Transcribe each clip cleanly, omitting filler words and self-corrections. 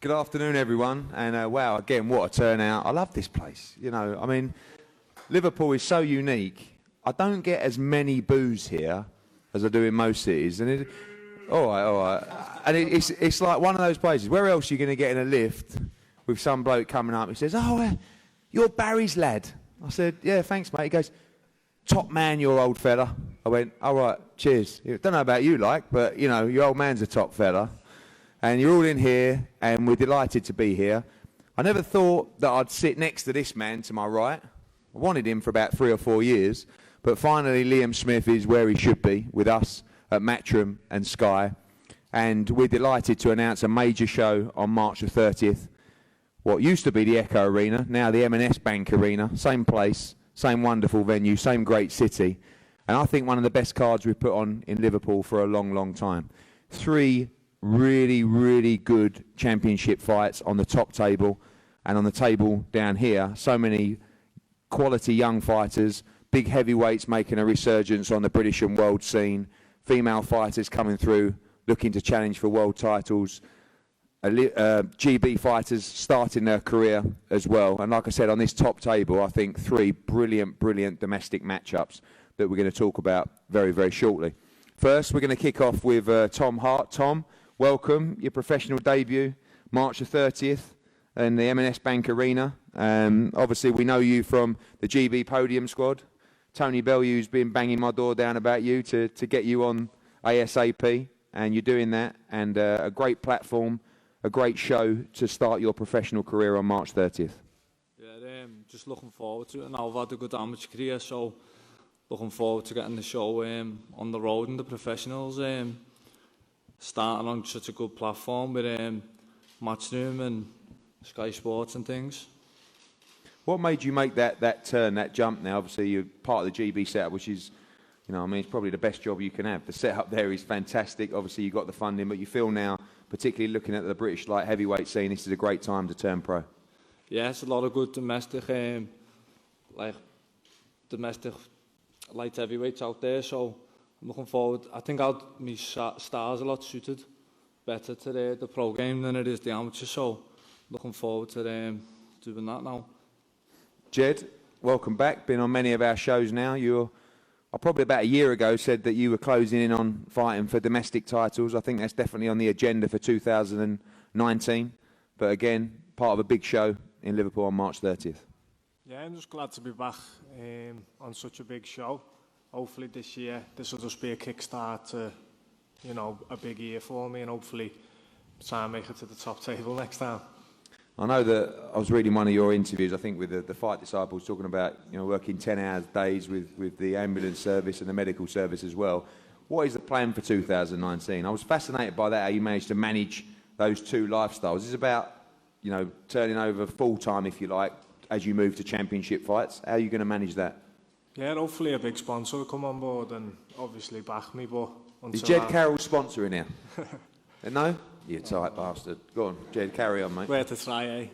Good afternoon, everyone. And wow, again, what a turnout. I love this place. You know, I mean, Liverpool is so unique. I don't get as many boos here as I do in most cities. And all right. And it's like one of those places. Where else are you going to get in a lift with some bloke coming up? He says, you're Barry's lad. I said, yeah, thanks, mate. He goes, top man, your old fella. I went, all right, cheers. Don't know about you, but, you know, your old man's a top fella. And you're all in here, and we're delighted to be here. I never thought that I'd sit next to this man to my right. I wanted him for about 3 or 4 years. But finally, Liam Smith is where he should be, with us at Matchroom and Sky. And we're delighted to announce a major show on March the 30th. What used to be the Echo Arena, now the M&S Bank Arena. Same place, same wonderful venue, same great city. And I think one of the best cards we've put on in Liverpool for a long, long time. 3 really, really good championship fights on the top table, and on the table down here, so many quality young fighters, big heavyweights making a resurgence on the British and world scene, female fighters coming through, looking to challenge for world titles, GB fighters starting their career as well. And like I said, on this top table, I think 3 brilliant, brilliant domestic matchups that we're going to talk about very, very shortly. First, we're going to kick off with Tom Hart. Tom, welcome, your professional debut, March the 30th in the M&S Bank Arena. Obviously, we know you from the GB podium squad. Tony Bellew's been banging my door down about you to get you on ASAP, and you're doing that. And a great platform, a great show to start your professional career on March 30th. Yeah, just looking forward to it. And I've had a good amateur career, so looking forward to getting the show on the road and the professionals. Starting on such a good platform with Matchroom and Sky Sports and things. What made you make that turn, that jump now? Obviously, you're part of the GB setup, which is, you know, I mean, it's probably the best job you can have. The setup there is fantastic. Obviously, you got the funding, but you feel now, particularly looking at the British light heavyweight scene, this is a great time to turn pro. Yeah, it's a lot of good domestic light heavyweights out there, so I'm looking forward. I think my stars a lot suited better to the pro game than it is the amateur, so looking forward to doing that now. Jed, welcome back. Been on many of our shows now. I probably about a year ago said that you were closing in on fighting for domestic titles. I think that's definitely on the agenda for 2019. But again, part of a big show in Liverpool on March 30th. Yeah, I'm just glad to be back on such a big show. Hopefully this year, this will just be a kickstart to, you know, a big year for me, and hopefully try and make it to the top table next time. I know that I was reading one of your interviews, I think, with the Fight Disciples, talking about, you know, working 10-hour days with the ambulance service and the medical service as well. What is the plan for 2019? I was fascinated by that, how you managed to manage those 2 lifestyles. It's about, you know, turning over full-time, if you like, as you move to championship fights. How are you going to manage that? Yeah, hopefully a big sponsor will come on board and obviously back me, but... Is Jed Carroll sponsoring now? No? You tight bastard. Go on, Jed, carry on, mate. Where to try,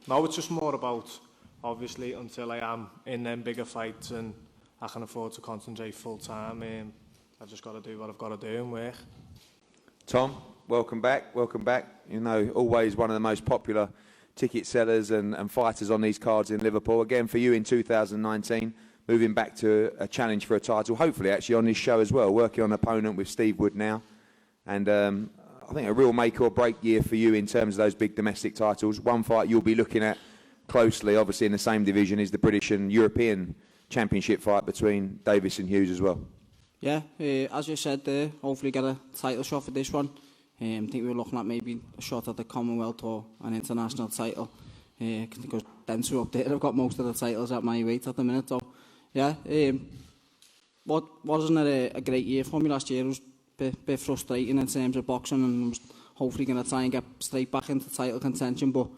No, it's just more about, obviously, until I am in them bigger fights and I can afford to concentrate full-time, I've just got to do what I've got to do and work. Tom, welcome back, welcome back. You know, always one of the most popular ticket sellers and fighters on these cards in Liverpool. Again, for you in 2019, moving back to a challenge for a title, hopefully actually on this show as well, working on an opponent with Steve Wood now. And I think a real make or break year for you in terms of those big domestic titles. One fight you'll be looking at closely, obviously in the same division, is the British and European Championship fight between Davis and Hughes as well. Yeah, as you said there, hopefully get a title shot for this one. I think we were looking at maybe a shot at the Commonwealth or an international title. Because them 2 up there have got most of the titles at my weight at the minute. So, yeah, wasn't it a great year for me last year? It was a bit frustrating in terms of boxing, and I was hopefully going to try and get straight back into title contention, but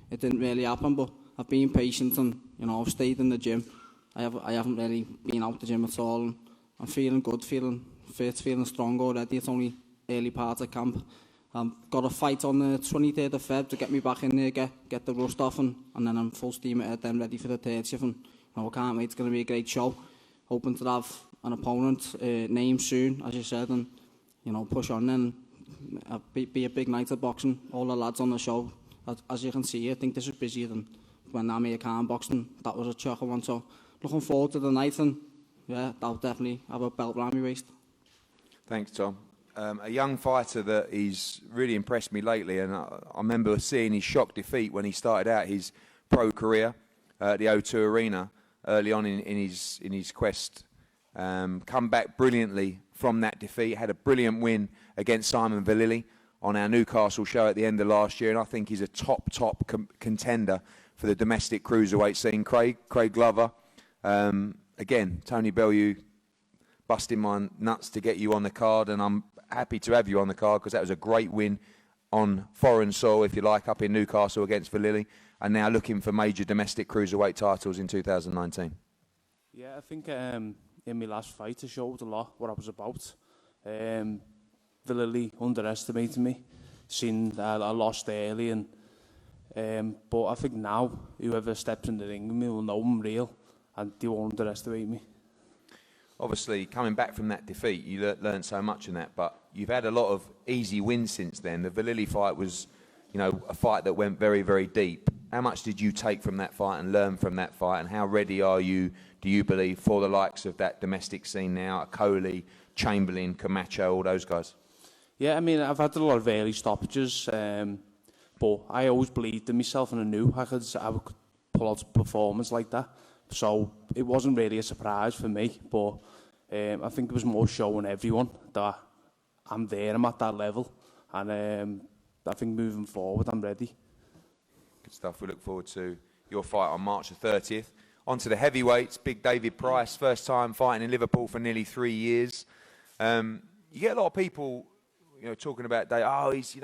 it didn't really happen. But I've been patient and, you know, I've stayed in the gym. I haven't really been out the gym at all. And I'm feeling good, feeling fit, feeling strong already. It's only early part of camp. I've got a fight on the 23rd of Feb to get me back in there, get the rust off, and then I'm full steam ahead, then ready for the 30th. And, you know, I can't wait. It's going to be a great show. Hoping to have an opponent named soon, as you said, and, you know, push on and be a big night of boxing. All the lads on the show, as you can see, I think this is busier than when American boxing. That was a chocker one. So looking forward to the night, and yeah, I'll definitely have a belt around my waist. Thanks, Tom. A young fighter that he's really impressed me lately, and I remember seeing his shock defeat when he started out his pro career at the O2 Arena early on in his quest. Come back brilliantly from that defeat, had a brilliant win against Simon Vallily on our Newcastle show at the end of last year, and I think he's a top contender for the domestic cruiserweight scene. Craig Glover, again, Tony Bellew busting my nuts to get you on the card, and I'm happy to have you on the card because that was a great win on foreign soil, if you like, up in Newcastle against Vallily, and now looking for major domestic cruiserweight titles in 2019. Yeah, I think in my last fight I showed a lot what I was about. Vallily underestimated me, seen that I lost early, and but I think now whoever steps in the ring with me will know I'm real and they won't underestimate me. Obviously, coming back from that defeat, you learned so much in that, but you've had a lot of easy wins since then. The Vallily fight was, a fight that went very, very deep. How much did you take from that fight and learn from that fight, and how ready are you, do you believe, for the likes of that domestic scene now, Coley, Chamberlain, Camacho, all those guys? Yeah, I mean, I've had a lot of early stoppages, but I always believed in myself, and I knew I could pull out a performance like that. So it wasn't really a surprise for me, but I think it was more showing everyone that I'm there, I'm at that level, and I think moving forward, I'm ready. Good stuff. We look forward to your fight on March the 30th. On to the heavyweights, big David Price, first time fighting in Liverpool for nearly 3 years. You get a lot of people, talking about Dave. Oh, he's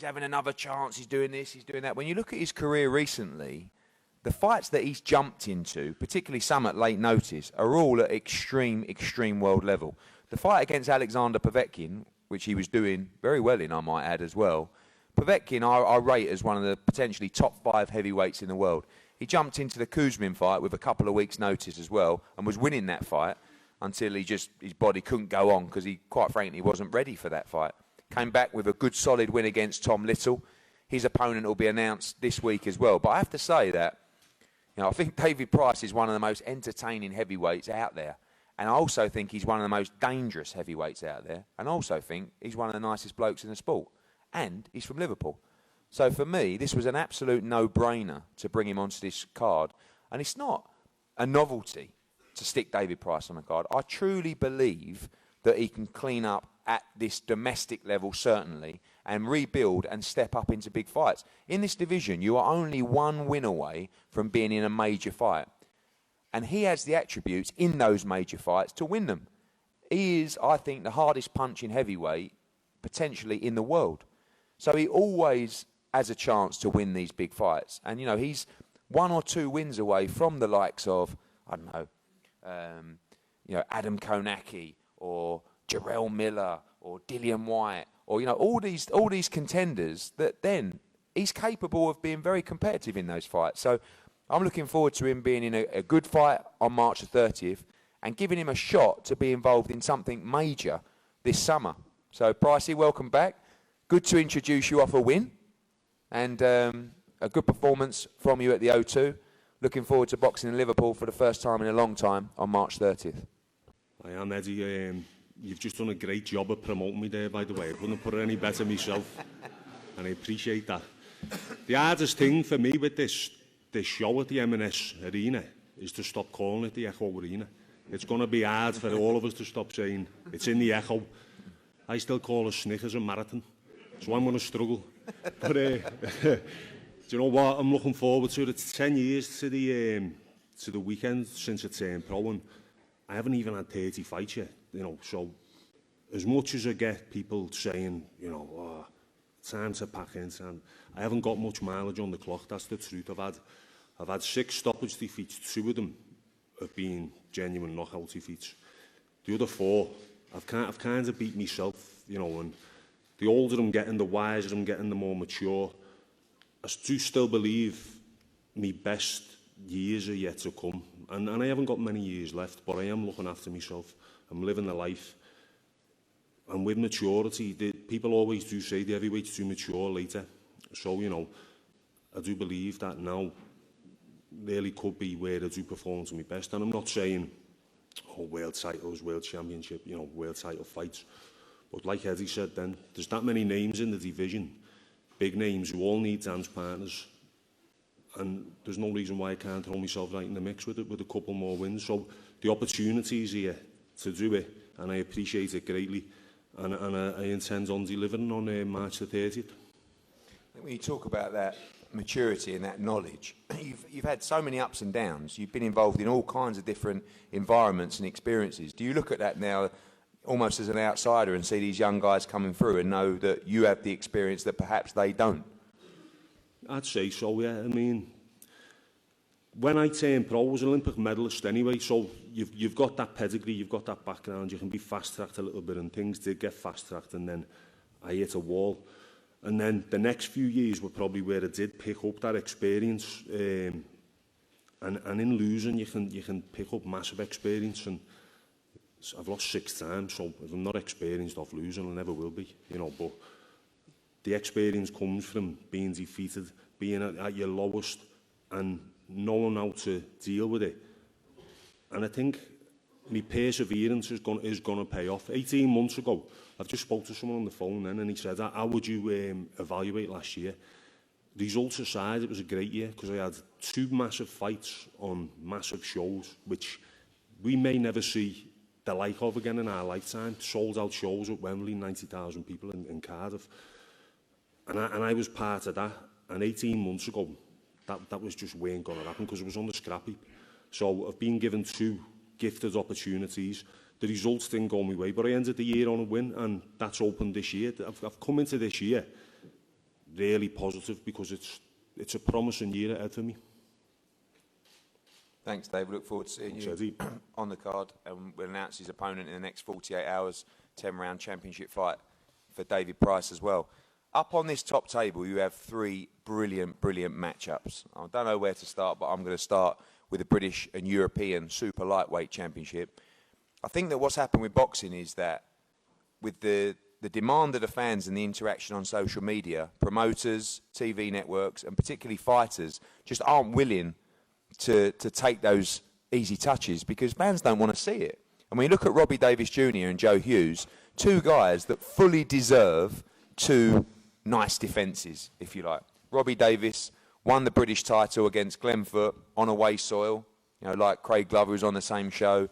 having another chance. He's doing this. He's doing that. When you look at his career recently, the fights that he's jumped into, particularly some at late notice, are all at extreme world level. The fight against Alexander Povetkin, which he was doing very well in, I might add as well. Povetkin, I rate as one of the potentially top 5 heavyweights in the world. He jumped into the Kuzmin fight with a couple of weeks' notice as well, and was winning that fight until his body couldn't go on because he, quite frankly, wasn't ready for that fight. Came back with a good solid win against Tom Little. His opponent will be announced this week as well. But I have to say that, I think David Price is one of the most entertaining heavyweights out there. And I also think he's one of the most dangerous heavyweights out there. And I also think he's one of the nicest blokes in the sport. And he's from Liverpool. So for me, this was an absolute no-brainer to bring him onto this card. And it's not a novelty to stick David Price on the card. I truly believe that he can clean up at this domestic level, certainly, and rebuild and step up into big fights. In this division, you are only one win away from being in a major fight. And he has the attributes in those major fights to win them. He is, I think, the hardest punching heavyweight, potentially, in the world. So he always has a chance to win these big fights. And, he's 1 or 2 wins away from the likes of, I don't know, Adam Konaki or Jarrell Miller or Dillian White or, all these contenders that then he's capable of being very competitive in those fights. So I'm looking forward to him being in a good fight on March the 30th and giving him a shot to be involved in something major this summer. So, Pricey, welcome back. Good to introduce you off a win and a good performance from you at the O2. Looking forward to boxing in Liverpool for the first time in a long time on March 30th. I am, Eddie. You've just done a great job of promoting me there, by the way. I couldn't put it any better myself, and I appreciate that. The hardest thing for me with this show at the M&S Arena is to stop calling it the Echo Arena. It's going to be hard for all of us to stop saying it's in the Echo. I still call it Snickers a marathon, so I'm going to struggle. But do you know what? I'm looking forward to it. It's 10 years to the weekend since I turned pro, and I haven't even had 30 fights yet. So as much as I get people saying, time to pack in, I haven't got much mileage on the clock. That's the truth. I've had 6 stoppage defeats. 2 of them have been genuine knockout defeats. The other 4, I've kind of beat myself, and the older I'm getting, the wiser I'm getting, the more mature. I do still believe my best years are yet to come, and I haven't got many years left, but I am looking after myself. I'm living the life, and with maturity, people always do say the heavyweight's too mature later. So, you know, I do believe that now really could be where I do perform to my best. And I'm not saying, oh, world titles, world championship, you know, world title fights. But like Eddie said then, there's that many names in the division, big names who all need dance partners. And there's no reason why I can't throw myself right in the mix with it, with a couple more wins. So the opportunity is here to do it, and I appreciate it greatly. And I intend on delivering on March the 30th. When you talk about that maturity and that knowledge, you've had so many ups and downs. You've been involved in all kinds of different environments and experiences. Do you look at that now almost as an outsider and see these young guys coming through and know that you have the experience that perhaps they don't? I'd say so, yeah. I mean, when I turned pro, I was an Olympic medalist anyway, so you've got that pedigree, you've got that background, you can be fast-tracked a little bit, and things did get fast-tracked, and then I hit a wall. And then the next few years were probably where I did pick up that experience. And in losing, you can pick up massive experience. And I've lost 6 times, so if I'm not experienced off losing, I never will be, you know. But the experience comes from being defeated, being at your lowest, and knowing how to deal with it. And I think my perseverance is going to pay off. 18 months ago, I've just spoke to someone on the phone then, and he said, how would you evaluate last year? Results aside, it was a great year, because I had 2 massive fights on massive shows, which we may never see the like of again in our lifetime. Sold out shows at Wembley, 90,000 people in Cardiff. And I was part of that. And 18 months ago, that was just weren't going to happen, because it was on the scrap heap. So I've been given 2 gifted opportunities. The results didn't go my way, but I ended the year on a win, and that's opened this year. I've come into this year really positive, because it's a promising year ahead for me. Thanks, Dave. Look forward to seeing you on the card, and we'll announce his opponent in the next 48 hours, 10-round championship fight for David Price as well. Up on this top table, you have 3 brilliant matchups. I don't know where to start, but I'm going to start with the British and European Super Lightweight Championship. I think that what's happened with boxing is that with the demand of the fans and the interaction on social media, promoters, TV networks, and particularly fighters just aren't willing to take those easy touches, because fans don't want to see it. And when you look at Robbie Davis Jr. and Joe Hughes, 2 guys that fully deserve 2 nice defences, if you like. Robbie Davis won the British title against Glenfoot on away soil, you know, like Craig Glover, who's on the same show.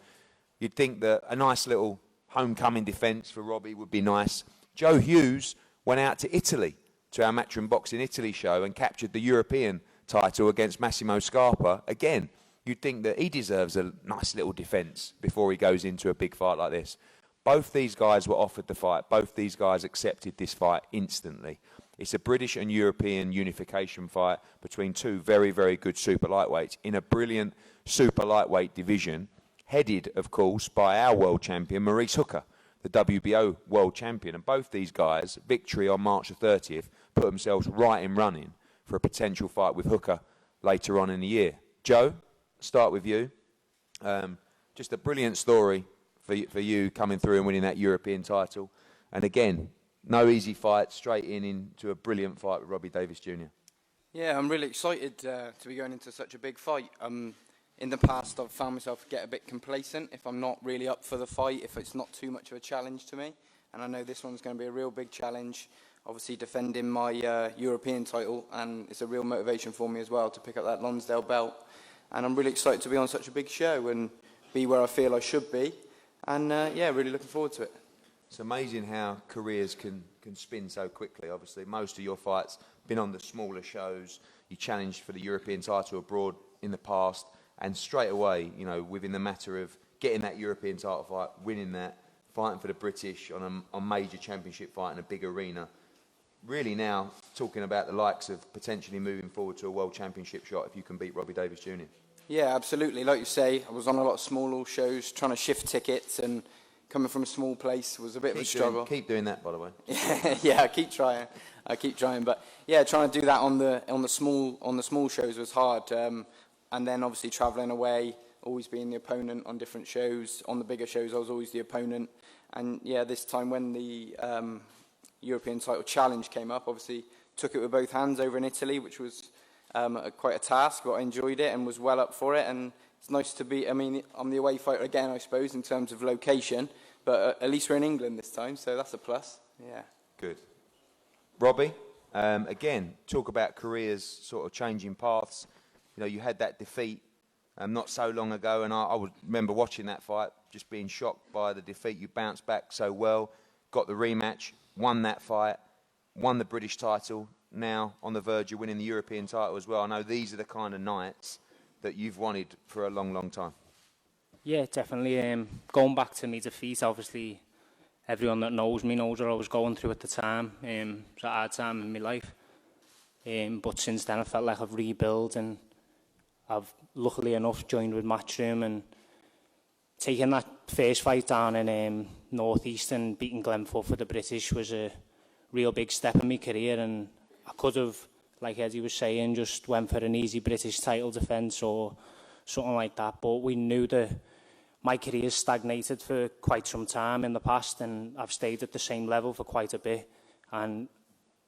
You'd think that a nice little homecoming defence for Robbie would be nice. Joe Hughes went out to Italy, to our Matchroom Boxing Italy show, and captured the European title against Massimo Scarpa. Again, you'd think that he deserves a nice little defence before he goes into a big fight like this. Both these guys were offered the fight. Both these guys accepted this fight instantly. It's a British and European unification fight between 2 very, very good super lightweights in a brilliant super lightweight division, headed, of course, by our world champion, Maurice Hooker, the WBO world champion. And both these guys, victory on March the 30th, put themselves right in running for a potential fight with Hooker later on in the year. Joe, start with you. Just a brilliant story for you coming through and winning that European title. And again, no easy fight, straight into a brilliant fight with Robbie Davis Jr. Yeah, I'm really excited to be going into such a big fight. In the past, I've found myself get a bit complacent if I'm not really up for the fight, if it's not too much of a challenge to me. And I know this one's going to be a real big challenge, obviously defending my European title, and it's a real motivation for me as well to pick up that Lonsdale belt. And I'm really excited to be on such a big show and be where I feel I should be. And yeah, really looking forward to it. It's amazing how careers can spin so quickly. Obviously, most of your fights been on the smaller shows. You challenged for the European title abroad in the past, and straight away, you know, within the matter of getting that European title fight, winning that, fighting for the British on a major championship fight in a big arena. Really now talking about the likes of potentially moving forward to a world championship shot if you can beat Robbie Davis Jr. Yeah, absolutely. Like you say, I was on a lot of smaller shows, trying to shift tickets, and coming from a small place was a bit of a struggle. Keep doing that, by the way. Yeah, I keep trying. But yeah, trying to do that on the small shows was hard. And then obviously travelling away, always being the opponent on different shows. On the bigger shows, I was always the opponent. And yeah, this time when the European title challenge came up. Obviously, took it with both hands over in Italy, which was quite a task, but I enjoyed it and was well up for it. And it's nice to be, I mean, I'm the away fighter again, I suppose, in terms of location, but at least we're in England this time, so that's a plus. Yeah. Good. Robbie, again, talk about careers sort of changing paths. You know, you had that defeat not so long ago, and I would remember watching that fight, just being shocked by the defeat. You bounced back so well, got the rematch, won that fight, won the British title, now on the verge of winning the European title as well. I know these are the kind of nights that you've wanted for a long, long time. Yeah, definitely. Going back to me defeat, obviously, everyone that knows me knows what I was going through at the time. It was a hard time in my life. But since then, I felt like I've rebuilt, and I've, luckily enough, joined with Matchroom, and taking that first fight down in North East and beating Glenfoot for the British was a real big step in my career, and I could have, like Eddie was saying, just went for an easy British title defence or something like that, but we knew that my career stagnated for quite some time in the past, and I've stayed at the same level for quite a bit. And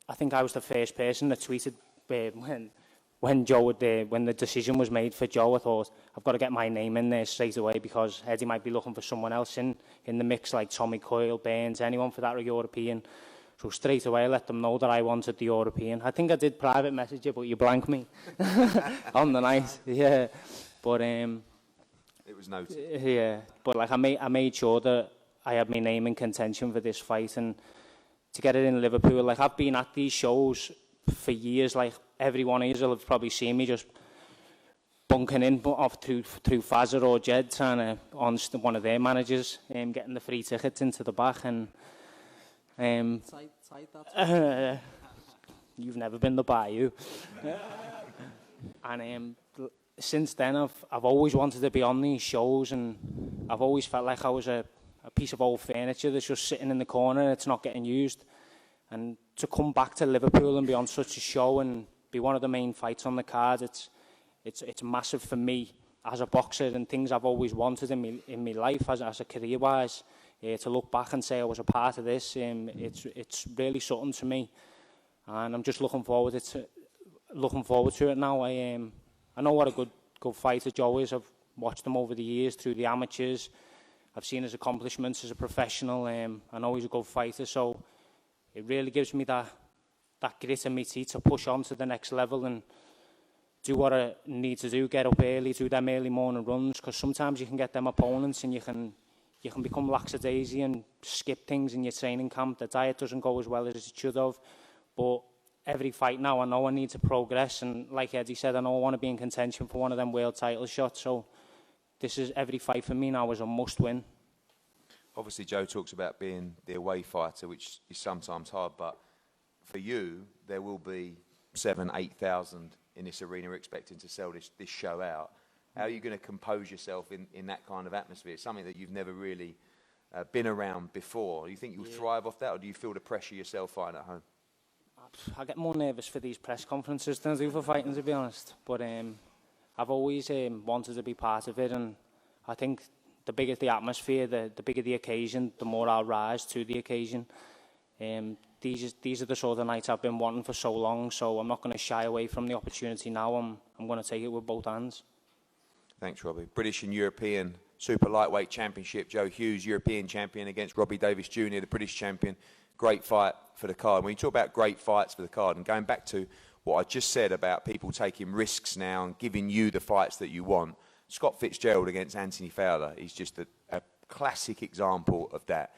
I think I was the first person that tweeted when the decision was made for Joe. I thought, I've got to get my name in there straight away, because Eddie might be looking for someone else in the mix, like Tommy Coyle, Burns, anyone for that European. So straight away I let them know that I wanted the European. I think I did private message you, but you blanked me on the night. Yeah, but it was noted. Yeah, but like I made sure that I had my name in contention for this fight, and to get it in Liverpool. Like, I've been at these shows for years. Like, every one of you will have probably seen me just bunking in off through Fazzer or Jed, trying to on one of their managers, getting the free tickets into the back. And you've never been the Bayou. And since then, I've always wanted to be on these shows, and I've always felt like I was a piece of old furniture that's just sitting in the corner and it's not getting used. And to come back to Liverpool and be on such a show and be one of the main fights on the card, it's massive for me as a boxer, and things I've always wanted in my life as a career-wise. To look back and say I was a part of this, it's really something to me, and I'm just looking forward to it now. I know what a good fighter Joe is. I've watched him over the years through the amateurs. I've seen his accomplishments as a professional. I know he's a good fighter, so it really gives me that grit in my teeth to push on to the next level and do what I need to do, get up early, do them early morning runs, because sometimes you can get them opponents and you can become lackadaisy and skip things in your training camp. The diet doesn't go as well as it should have, but every fight now I know I need to progress, and like Eddie said, I know I want to be in contention for one of them world title shots, so this is every fight for me now is a must win. Obviously Joe talks about being the away fighter, which is sometimes hard, but for you there will be 7,000-8,000 in this arena expecting to sell this show out. How are you going to compose yourself in that kind of atmosphere? It's something that you've never really been around before. Do you think you'll thrive off that, or do you feel the pressure yourself fighting at home? I get more nervous for these press conferences than I do for fighting, to be honest. But I've always wanted to be part of it, and I think the bigger the atmosphere, the bigger the occasion, the more I'll rise to the occasion. These are the sort of nights I've been wanting for so long, so I'm not going to shy away from the opportunity now. I'm going to take it with both hands. Thanks, Robbie. British and European Super Lightweight Championship. Joe Hughes, European champion, against Robbie Davies Jr., the British champion. Great fight for the card. When you talk about great fights for the card, and going back to what I just said about people taking risks now and giving you the fights that you want, Scott Fitzgerald against Anthony Fowler is just a classic example of that.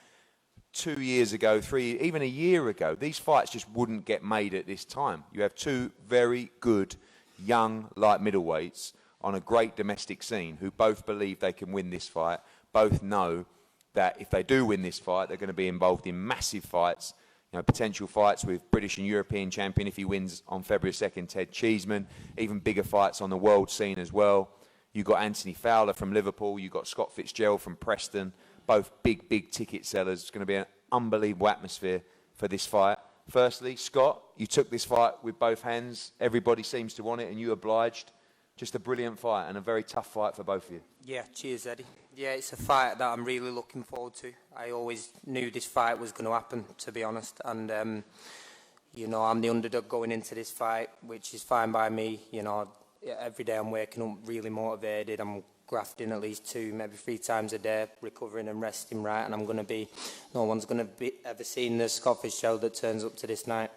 2 years ago, even a year ago, these fights just wouldn't get made at this time. You have two very good young light middleweights on a great domestic scene who both believe they can win this fight, both know that if they do win this fight, they're going to be involved in massive fights, potential fights with British and European champion, if he wins on February 2nd, Ted Cheeseman, even bigger fights on the world scene as well. You've got Anthony Fowler from Liverpool, you've got Scott Fitzgerald from Preston, both big ticket sellers. It's going to be an unbelievable atmosphere for this fight. Firstly, Scott, you took this fight with both hands. Everybody seems to want it, and you obliged. just a brilliant fight and a very tough fight for both of you. Yeah, cheers, Eddie. Yeah, it's a fight that I'm really looking forward to. I always knew this fight was going to happen, to be honest. And, you know, I'm the underdog going into this fight, which is fine by me. You know, every day I'm waking up really motivated. I'm grafting at least 2, maybe 3 times a day, recovering and resting right. And I'm going to be, no one's going to be ever seen the Scott Fitzgerald that turns up to this night.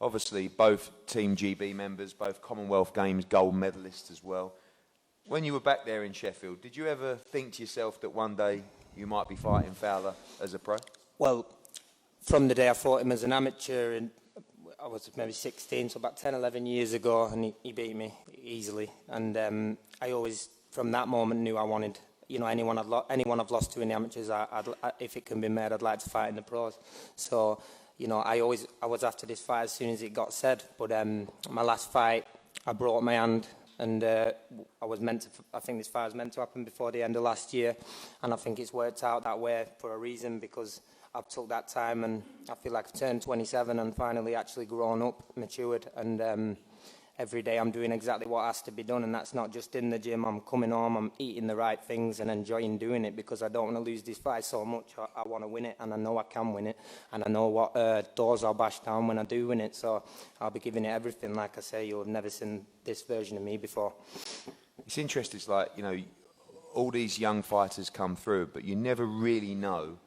Obviously, both Team GB members, both Commonwealth Games gold medalists as well. When you were back there in Sheffield, did you ever think to yourself that one day you might be fighting Fowler as a pro? Well, From the day I fought him as an amateur, and I was maybe 16, so about 10, 11 years ago, and he beat me easily. And I always, from that moment, knew I wanted, you know, anyone I've lost to in the amateurs, if it can be made, I'd like to fight in the pros. So, you know, I was after this fight as soon as it got said. But my last fight, I brought my hand, and I think this fight was meant to happen before the end of last year, and I think it's worked out that way for a reason, because I've took that time, and I feel like I've turned 27 and finally actually grown up, matured, and every day I'm doing exactly what has to be done, and that's not just in the gym. I'm coming home, I'm eating the right things and enjoying doing it, because I don't want to lose this fight so much. I want to win it, and I know I can win it, and I know what doors I'll bash down when I do win it, so I'll be giving it everything. Like I say, you'll have never seen this version of me before. It's interesting, it's like, you know, all these young fighters come through, but you never really know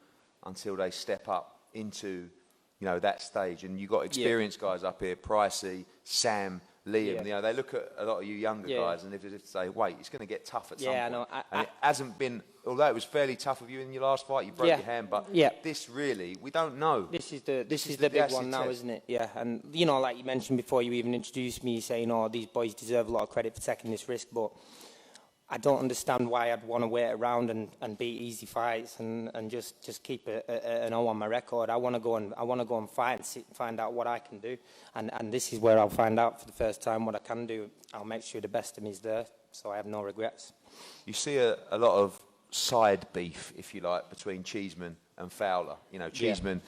until they step up into, you know, that stage. And you've got experienced guys up here, Pricey, Sam, Liam, you know, they look at a lot of you younger guys and if they say, wait, it's going to get tough at some point. No, and it hasn't been, although it was fairly tough of you in your last fight, you broke your hand, but this really, we don't know. This is the big one now, isn't it? Yeah, and, you know, like you mentioned before you even introduced me, saying, oh, these boys deserve a lot of credit for taking this risk, but I don't understand why I'd want to wait around and beat easy fights and just keep an O on my record. I want to go and fight and find out what I can do, and this is where I'll find out for the first time what I can do. I'll make sure the best of me is there, so I have no regrets. You see a lot of side beef, if you like, between Cheeseman and Fowler. You know, Cheeseman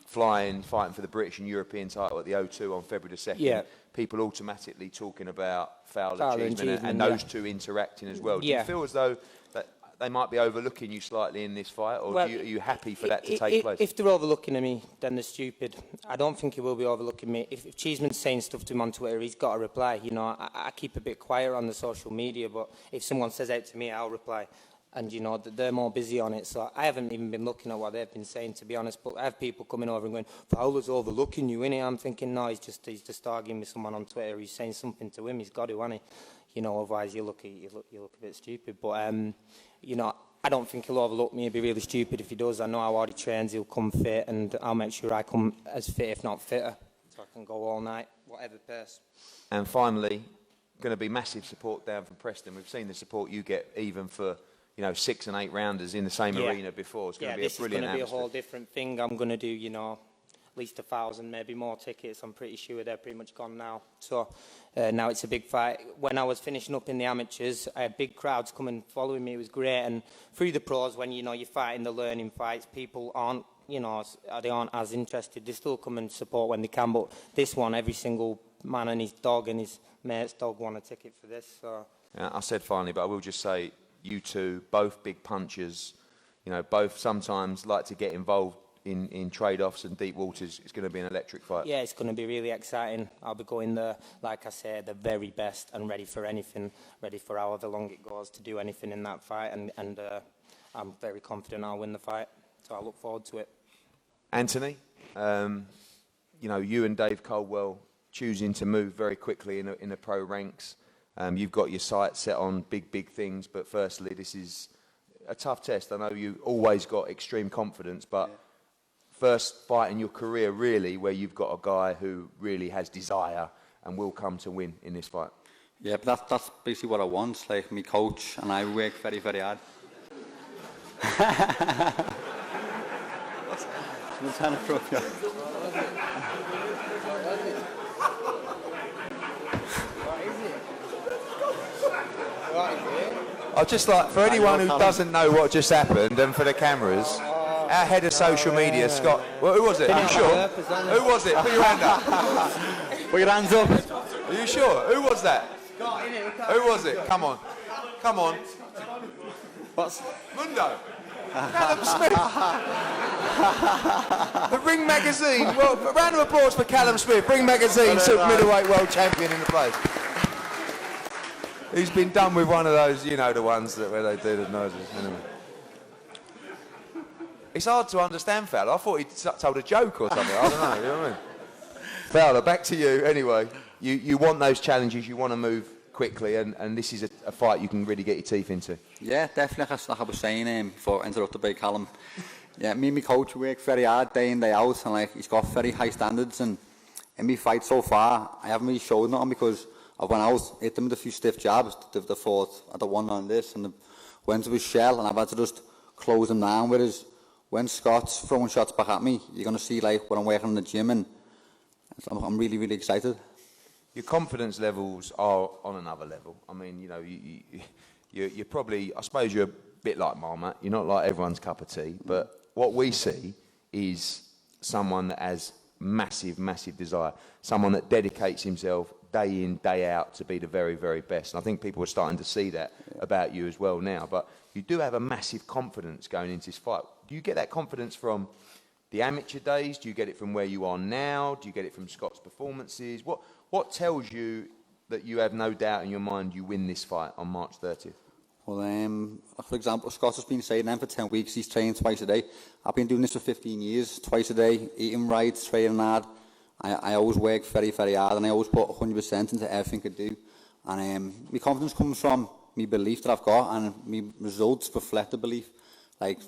fighting for the British and European title at the O2 on February the 2nd. Yeah. People automatically talking about Fowler Cheeseman and those two interacting as well. Do you feel as though that they might be overlooking you slightly in this fight, or are you happy for that to take place? If they're overlooking me, then they're stupid. I don't think he will be overlooking me. If Cheeseman's saying stuff to him on Twitter, he's got to reply. You know, I keep a bit quiet on the social media, but if someone says out to me, I'll reply. And, you know, they're more busy on it. So I haven't even been looking at what they've been saying, to be honest. But I have people coming over and going, Fowler's overlooking you, innit? I'm thinking, no, he's just arguing with someone on Twitter. He's saying something to him. He's got to, hasn't he? You know, otherwise you look a bit stupid. But, you know, I don't think he'll overlook me. He'd be really stupid if he does. I know how hard he trains. He'll come fit, and I'll make sure I come as fit, if not fitter, so I can go all night, whatever pace. And finally, going to be massive support down from Preston. We've seen the support you get even for, you know, 6 and 8 rounders in the same arena before. It's going to be a brilliant atmosphere. This is going to be a whole different thing. I'm going to do, you know, at least 1,000, maybe more tickets. I'm pretty sure they're pretty much gone now. So now it's a big fight. When I was finishing up in the amateurs, I had big crowds coming following me. It was great. And through the pros, when, you know, you're fighting the learning fights, people aren't, you know, they aren't as interested. They still come and support when they can. But this one, every single man and his dog and his mate's dog want a ticket for this. So. Yeah, I said finally, but I will just say, you two, both big punchers, you know, both sometimes like to get involved in trade-offs and deep waters. It's going to be an electric fight. Yeah, it's going to be really exciting. I'll be going there, like I said, the very best and ready for anything, ready for however long it goes to do anything in that fight. And I'm very confident I'll win the fight, so I look forward to it. Anthony, you know, you and Dave Caldwell choosing to move very quickly in the pro ranks. You've got your sights set on big things, but firstly, this is a tough test. I know you always got extreme confidence, but first fight in your career, really, where you've got a guy who really has desire and will come to win in this fight. Yeah, but that's basically what I want. Like, my coach and I work very, very hard. I'm trying to prove you. I'd just like, for anyone who doesn't know what just happened, and for the cameras, our head of social media, Scott, well, who was it? Are you sure? Who was it? Put your hand up. Put your hands up. Are you sure? Who was that? Who was it? Come on. Come on. What's... Mundo. Callum Smith. The Ring Magazine. Well, a round of applause for Callum Smith. Ring Magazine, super middleweight world champion in the place. He's been done with one of those, you know, the ones that where they do the noises. Anyway. It's hard to understand, Fowler. I thought he told a joke or something. I don't know. You know what I mean? Fowler, back to you. Anyway, you want those challenges. You want to move quickly, and this is a fight you can really get your teeth into. Yeah, definitely. Like I was saying before interrupted by Callum. Yeah, me and my coach work very hard day in, day out, and like he's got very high standards. And in my fight so far, I haven't really showed nothing because I went out, hit them with a few stiff jabs. They thought I don't want on this, and went to his shell, and I've had to just close them down. Whereas when Scott's throwing shots back at me, you're going to see like when I'm working in the gym, and I'm really, really excited. Your confidence levels are on another level. I mean, you know, you're probably, I suppose you're a bit like Marmot. You're not like everyone's cup of tea, but what we see is someone that has massive, massive desire, someone that dedicates himself day in, day out to be the very, very best. And I think people are starting to see that about you as well now. But you do have a massive confidence going into this fight. Do you get that confidence from the amateur days? Do you get it from where you are now? Do you get it from Scott's performances? What tells you that you have no doubt in your mind you win this fight on March 30th? Well, for example, Scott has been saying then for 10 weeks he's training twice a day. I've been doing this for 15 years, twice a day, eating right, training hard. I always work very, very hard, and I always put 100% into everything I do. And my confidence comes from my belief that I've got, and my results reflect the belief. Like,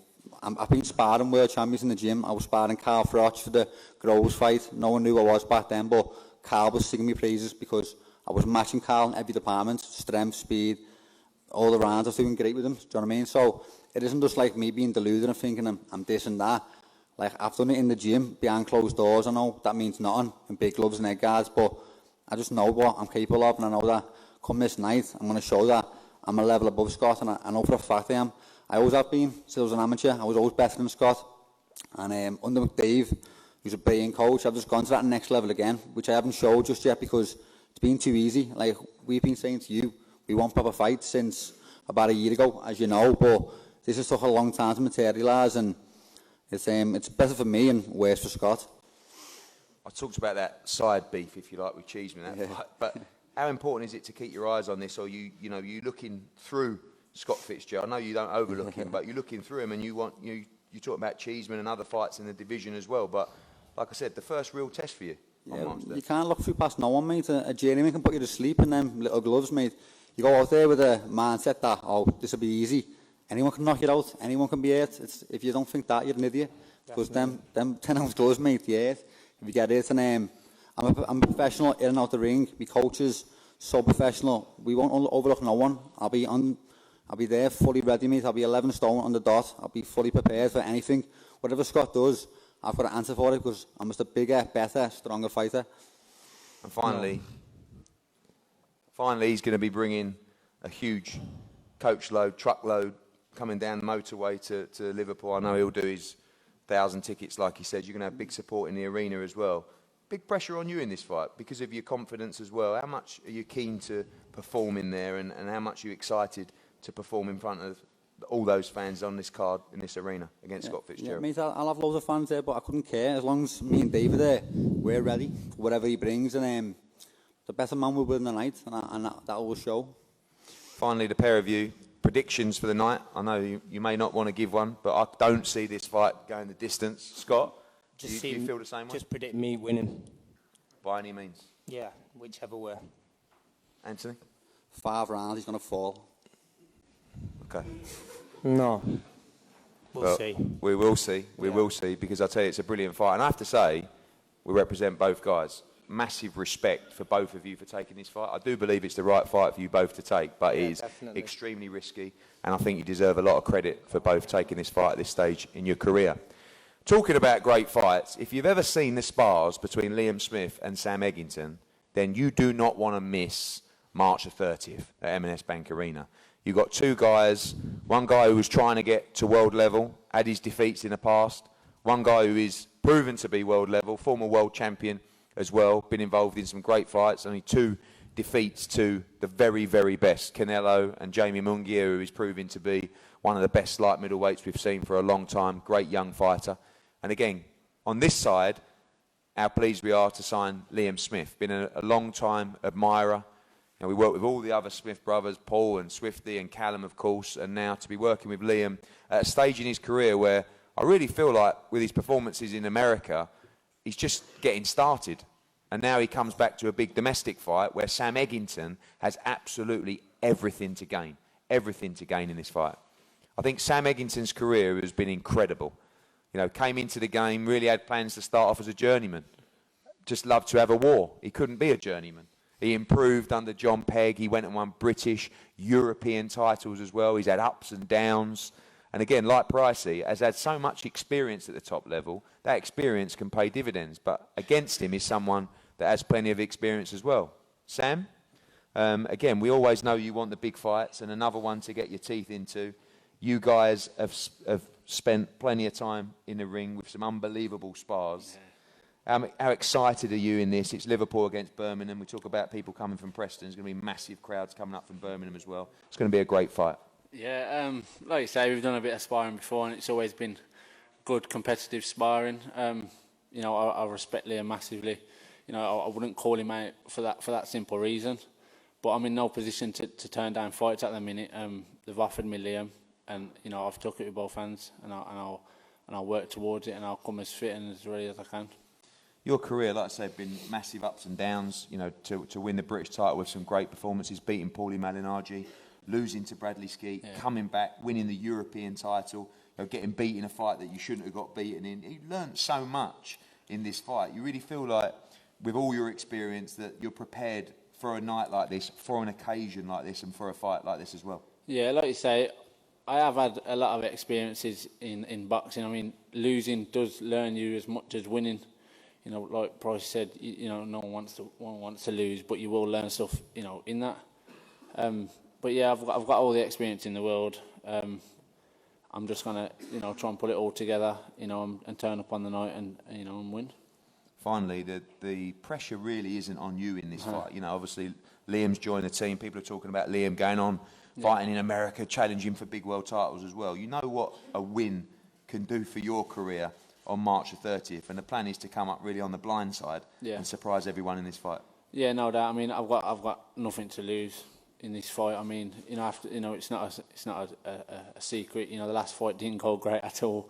I've been sparring world champions in the gym. I was sparring Carl Froch for the Groves fight. No one knew who I was back then, but Carl was singing me praises because I was matching Carl in every department, strength, speed, all the rounds. I was doing great with him, do you know what I mean? So it isn't just like me being deluded and thinking I'm this and that. Like, I've done it in the gym, behind closed doors. I know that means nothing, and big gloves and head guards, but I just know what I'm capable of, and I know that come this night, I'm going to show that I'm a level above Scott, and I know for a fact I am. I always have been, since I was an amateur. I was always better than Scott. And under McDave, who's a brilliant coach, I've just gone to that next level again, which I haven't showed just yet because it's been too easy. Like we've been saying to you, we want proper fights since about a year ago, as you know, but this has took a long time to materialise, and it's better for me and worse for Scott. I talked about that side beef, if you like, with Cheeseman, that fight, but how important is it to keep your eyes on this, or you looking through Scott Fitzgerald? I know you don't overlook him, but you're looking through him, and you talk about Cheeseman and other fights in the division as well. But like I said, the first real test for you. Yeah, you can't look through past no one, mate. A journeyman can put you to sleep in them little gloves, mate. You go out there with a mindset that, oh, this will be easy. Anyone can knock you out. Anyone can be hurt. If you don't think that, you're an idiot. Because them 10-ounce gloves, mate, the hurt. If you get it, and I'm a professional in and out the ring. My coach is so professional. We won't overlook no one. I'll be there fully ready, mate. I'll be 11 stone on the dot. I'll be fully prepared for anything. Whatever Scott does, I've got to answer for it because I'm just a bigger, better, stronger fighter. And finally, he's going to be bringing a huge coach load, truckload, coming down the motorway to Liverpool. I know he'll do his 1,000 tickets, like he said. You're going to have big support in the arena as well. Big pressure on you in this fight because of your confidence as well. How much are you keen to perform in there, and how much are you excited to perform in front of all those fans on this card in this arena against Scott Fitzgerald? Yeah, mate, I'll have loads of fans there, but I couldn't care. As long as me and Dave are there, we're ready for whatever he brings, and the better man will win the night, and that will show. Finally, the pair of you, predictions for the night. I know you may not want to give one, but I don't see this fight going the distance. Scott, do you feel the same way? Just predict me winning. By any means? Yeah, whichever way. Anthony? 5 rounds, he's going to fall. Okay. No. We'll see. We will see. We will see, because I tell you, it's a brilliant fight. And I have to say, we represent both guys. Massive respect for both of you for taking this fight. I do believe it's the right fight for you both to take, but it is definitely extremely risky, and I think you deserve a lot of credit for both taking this fight at this stage in your career. Talking about great fights, if you've ever seen the spars between Liam Smith and Sam Eggington, then you do not want to miss March the 30th at M&S Bank Arena. You've got two guys, one guy who was trying to get to world level, had his defeats in the past, one guy who is proven to be world level, former world champion as well, been involved in some great fights, only 2 defeats to the very, very best. Canelo and Jamie Munguia, who is proving to be one of the best light middleweights we've seen for a long time. Great young fighter. And again, on this side, how pleased we are to sign Liam Smith. Been a long time admirer. You know, we work with all the other Smith brothers, Paul and Swifty and Callum, of course, and now to be working with Liam at a stage in his career where I really feel like with his performances in America, he's just getting started. And now he comes back to a big domestic fight where Sam Eggington has absolutely everything to gain in this fight. I think Sam Eggington's career has been incredible. You know, came into the game, really had plans to start off as a journeyman. Just loved to have a war. He couldn't be a journeyman. He improved under John Pegg. He went and won British, European titles as well. He's had ups and downs. And again, like Pricey, has had so much experience at the top level, that experience can pay dividends. But against him is someone that has plenty of experience as well. Sam, again, we always know you want the big fights and another one to get your teeth into. You guys have spent plenty of time in the ring with some unbelievable spars. Yeah. How excited are you in this? It's Liverpool against Birmingham. We talk about people coming from Preston. There's going to be massive crowds coming up from Birmingham as well. It's going to be a great fight. Yeah, like you say, we've done a bit of sparring before, and it's always been good competitive sparring. You know, I respect Liam massively. You know, I wouldn't call him out for that simple reason. But I'm in no position to turn down fights at the minute. They've offered me Liam, and you know, I've took it with both hands, and I'll work towards it, and I'll come as fit and as ready as I can. Your career, like I said, been massive ups and downs. You know, to win the British title with some great performances, beating Paulie Malignaggi, losing to Bradley Skeet, coming back, winning the European title, you know, getting beat in a fight that you shouldn't have got beaten in. You learned so much in this fight. You really feel like, with all your experience, that you're prepared for a night like this, for an occasion like this, and for a fight like this as well. Yeah, like you say, I have had a lot of experiences in boxing. I mean, losing does learn you as much as winning. You know, like Price said, you know, no one wants to lose, but you will learn stuff, you know, in that. But yeah, I've got all the experience in the world. I'm just gonna, you know, try and put it all together, you know, and turn up on the night and you know, and win. Finally, the pressure really isn't on you in this fight. You know, obviously Liam's joined the team. People are talking about Liam going on, fighting in America, challenging for big world titles as well. You know what a win can do for your career on March the 30th, and the plan is to come up really on the blind side and surprise everyone in this fight. Yeah, no doubt. I mean, I've got nothing to lose in this fight. I mean, you know, it's not a secret. You know, the last fight didn't go great at all.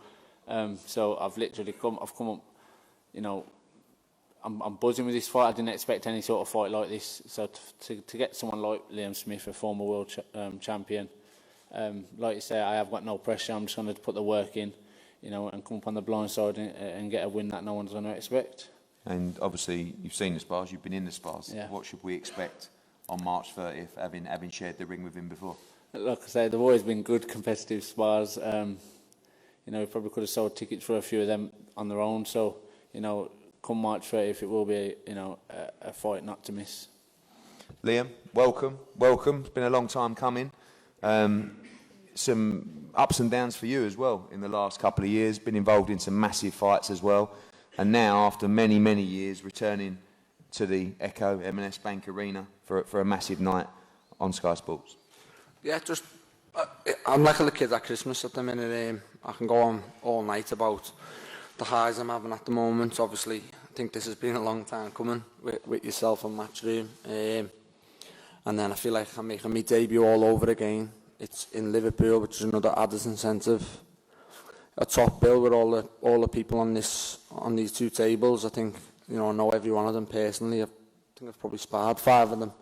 So I've literally come up. You know, I'm buzzing with this fight. I didn't expect any sort of fight like this. So to get someone like Liam Smith, a former world champion, like you say, I have got no pressure. I'm just going to put the work in, you know, and come up on the blind side and get a win that no one's going to expect. And obviously, you've seen the spars. You've been in the spars. Yeah. What should we expect on March 30th, having shared the ring with him before? Like I say, they've always been good competitive spars. You know, we probably could have sold tickets for a few of them on their own. So, you know, come March 30th, it will be, you know, a fight not to miss. Liam, welcome. It's been a long time coming. Some ups and downs for you as well in the last couple of years. Been involved in some massive fights as well. And now, after many, many years, returning to the Echo M&S Bank Arena for a massive night on Sky Sports. Yeah, just I'm like a little kid at Christmas at the minute. I can go on all night about the highs I'm having at the moment. Obviously, I think this has been a long time coming with yourself on Matchroom. And then I feel like I'm making my debut all over again. It's in Liverpool, which is another added incentive. A top bill with all the people on these two tables. I think, you know, I know every one of them personally. I think I've probably sparred 5 of them.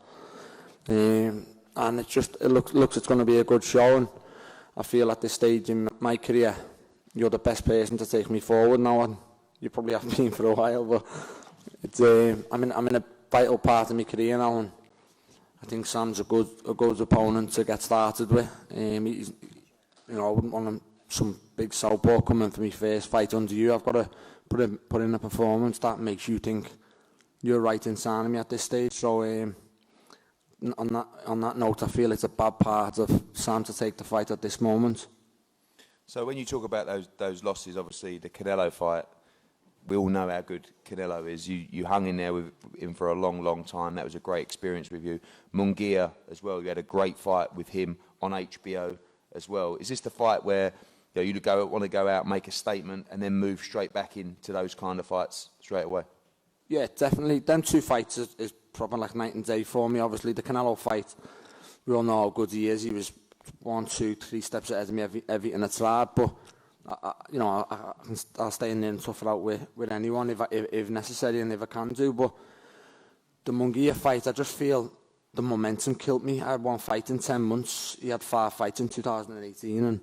And it looks it's going to be a good show. And I feel at this stage in my career, you're the best person to take me forward now. And you probably have been for a while, but it's I'm in a vital part of my career now. And I think Sam's a good opponent to get started with. He's, you know, I wouldn't want some big southpaw coming for me first fight under you. I've got to put in a performance that makes you think you're right in signing me at this stage. So on that note, I feel it's a bad part of Sam to take the fight at this moment. So when you talk about those losses, obviously the Canelo fight, we all know how good Canelo is. You hung in there with him for a long, long time. That was a great experience with you. Munguia as well. You had a great fight with him on HBO as well. Is this the fight where you want to go out, make a statement, and then move straight back into those kind of fights straight away? Yeah, definitely. Them two fights is probably like night and day for me. Obviously, the Canelo fight, we all know how good he is. He was 1, 2, 3 steps ahead of me everything I tried. But I'll stay in there and tough it out with anyone if necessary and if I can do. But the Munguia fight, I just feel the momentum killed me. I had 1 fight in 10 months. He had 5 fights in 2018, and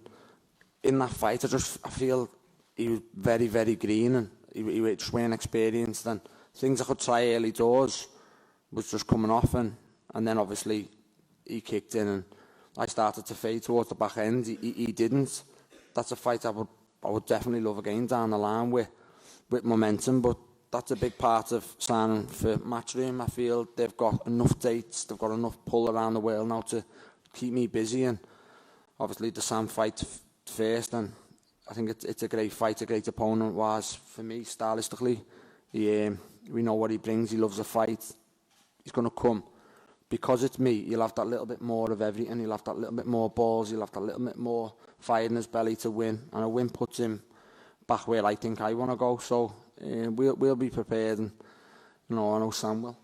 in that fight, I feel he was very, very green, and he just weren't experienced, and things I could try early doors was just coming off, and then obviously he kicked in, and I started to fade towards the back end. He didn't. That's a fight I would definitely love again down the line with momentum, but that's a big part of signing for Matchroom. I feel they've got enough dates, they've got enough pull around the world now to keep me busy, and obviously the Sam fight first, and I think it's a great fight, a great opponent. Was for me stylistically, we know what he brings. He loves a fight. He's going to come because it's me. He'll have that little bit more of everything. He'll have that little bit more balls. He'll have that little bit more fire in his belly to win, and a win puts him back where I think I want to go. So we'll be prepared, and I know Sam will.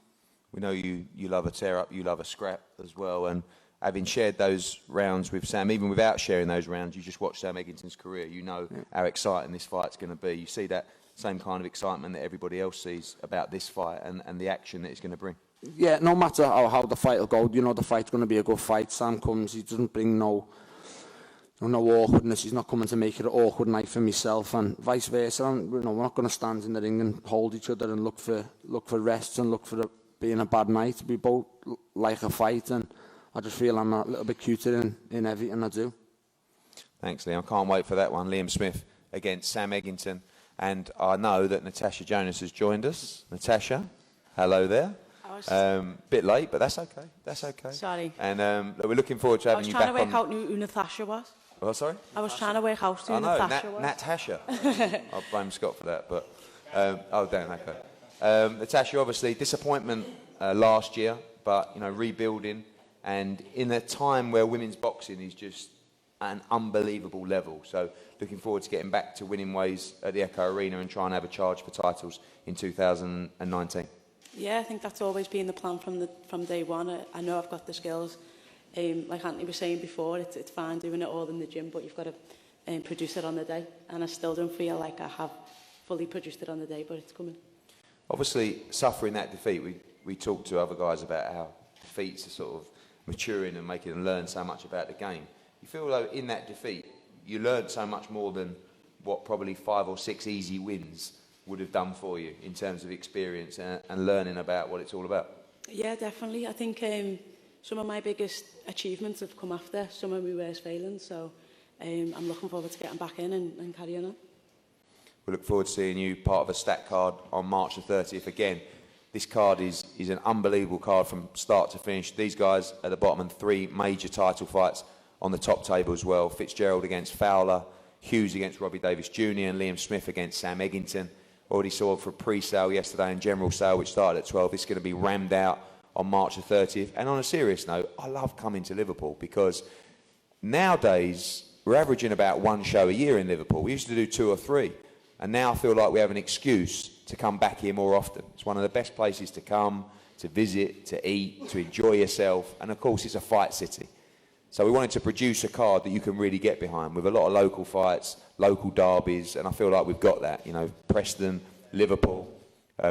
We know you love a tear up, you love a scrap as well, and having shared those rounds with Sam, even without sharing those rounds, you just watch Sam Eggington's career, you know how exciting this fight's going to be. You see that same kind of excitement that everybody else sees about this fight and the action that it's going to bring. Yeah, no matter how the fight will go, the fight's going to be a good fight. Sam comes, he doesn't bring no awkwardness. He's not coming to make it an awkward night for myself, and vice versa. We're not going to stand in the ring and hold each other and look for rests and look for it being a bad night. We both like a fight, and I just feel I'm a little bit cuter in everything I do. Thanks, Liam. I can't wait for that one. Liam Smith against Sam Eggington. And I know that Natasha Jonas has joined us. Natasha, hello there. Bit late, but that's okay. That's okay. Sorry. And we're looking forwed to having you back on. I was trying to work out who Natasha was. Oh, sorry? I was trying to work out who Natasha was. Natasha. I'll blame Scott for that, but... damn, okay. Natasha, obviously, disappointment last year, but, rebuilding. And in a time where women's boxing is just at an unbelievable level. So looking forward to getting back to winning ways at the Echo Arena and trying to have a charge for titles in 2019. Yeah, I think that's always been the plan from day one. I know I've got the skills. Like Anthony was saying before, it's fine doing it all in the gym, but you've got to produce it on the day. And I still don't feel like I have fully produced it on the day, but it's coming. Obviously, suffering that defeat, we talked to other guys about how defeats are sort of maturing and making them learn so much about the game. You feel though in that defeat, you learned so much more than what probably 5 or 6 easy wins would have done for you in terms of experience and learning about what it's all about? Yeah, definitely. I think some of my biggest achievements have come after some of my worst failings, so I'm looking forward to getting back in and carrying on. We look forward to seeing you part of a stack card on March the 30th. Again, this card is an unbelievable card from start to finish. These guys at the bottom and 3 major title fights on the top table as well. Fitzgerald against Fowler, Hughes against Robbie Davis Jr. and Liam Smith against Sam Eggington. Already saw for pre-sale yesterday and general sale, which started at 12. It's going to be rammed out on March the 30th. And on a serious note, I love coming to Liverpool because nowadays we're averaging about 1 show a year in Liverpool. We used to do 2 or 3. And now I feel like we have an excuse to come back here more often. It's one of the best places to come, to visit, to eat, to enjoy yourself. And of course, it's a fight city. So we wanted to produce a card that you can really get behind with a lot of local fights, local derbies, and I feel like we've got that. Preston, Liverpool,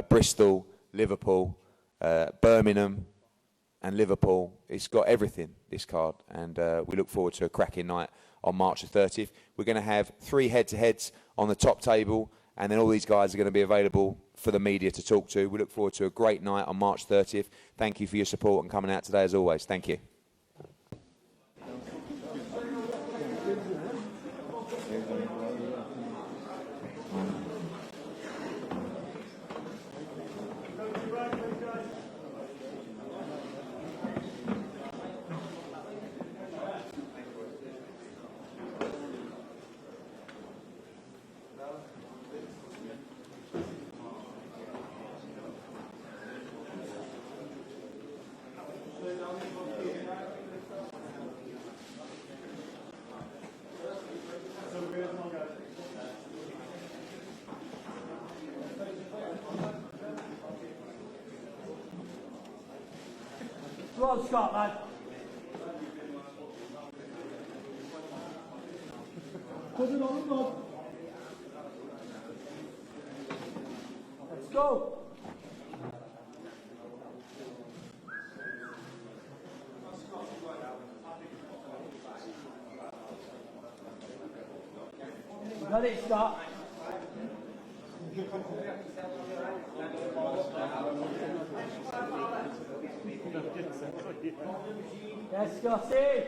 Bristol, Liverpool, Birmingham, and Liverpool. It's got everything, this card, and we look forward to a cracking night on March the 30th. We're going to have 3 head-to-heads on the top table, and then all these guys are going to be available for the media to talk to. We look forward to a great night on March 30th. Thank you for your support and coming out today as always. Thank you. Go on, Scott, lad. Put it on the mud. Let's go. You got it, Scott. Yes, Scotty.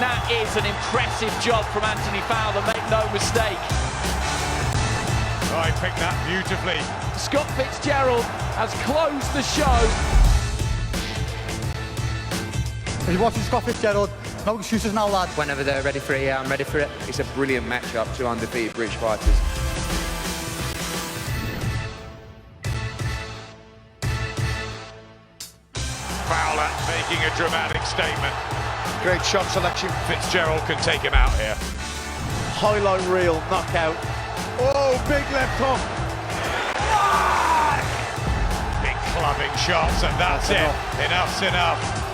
That is an impressive job from Anthony Fowler, make no mistake. Oh, he picked that beautifully. Scott Fitzgerald has closed the show. If you're watching Scott Fitzgerald, no excuses now, lad. Whenever they're ready for it, yeah, I'm ready for it. It's a brilliant matchup, two undefeated British fighters. Fowler making a dramatic statement. Great shot selection. Fitzgerald can take him out here. Highlight reel knockout. Oh, big left hook. Big clubbing shots, and that's it. Enough's enough.